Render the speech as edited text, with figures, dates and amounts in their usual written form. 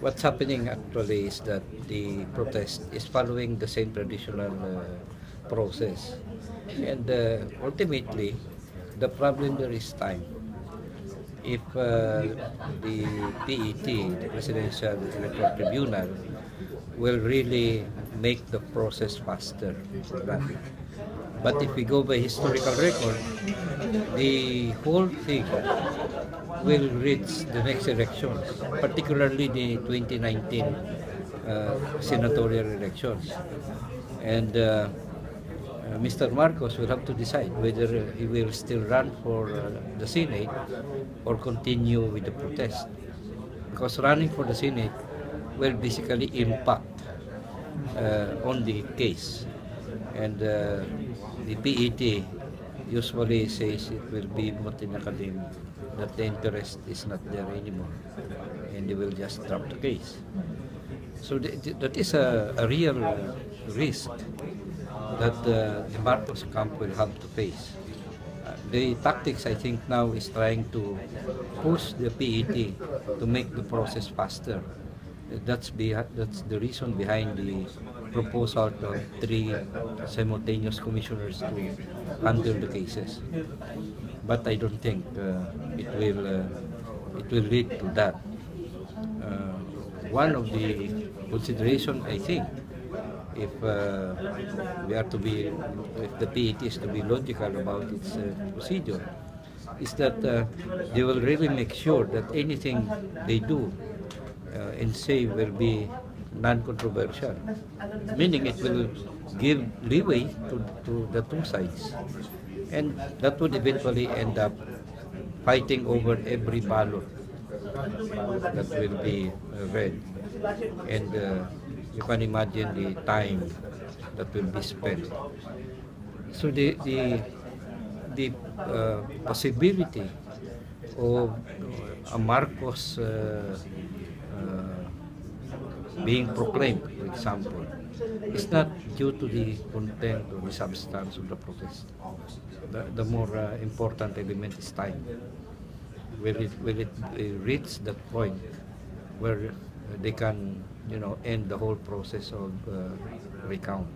What's happening actually is that the protest is following the same traditional process. And ultimately, the problem there is time. If the PET, the Presidential Electoral Tribunal, will really make the process faster for that. But if we go by historical record, the whole thing will reach the next elections, particularly the 2019 senatorial elections. And Mr. Marcos will have to decide whether he will still run for the Senate or continue with the protest. Because running for the Senate will basically impact on the case. And the PET usually says it will be Motinakadim, that the interest is not there anymore, and they will just drop the case. So that is a real risk that the Marcos camp will have to face. The tactics, I think, now is trying to push the PET to make the process faster. That's the reason behind the proposal of 3 simultaneous commissioners to handle the cases. But I don't think it will lead to that. One of the consideration, I think, if we are to be, if the PET is to be logical about its procedure, is that they will really make sure that anything they do and say will be non-controversial, meaning it will give leeway to the two sides, and that would eventually end up fighting over every ballot that will be read, and you can imagine the time that will be spent. So the possibility of a Marcos being proclaimed, for example, is not due to the content or the substance of the protest. The more important element is time. Will it reach that point where they can, end the whole process of recount?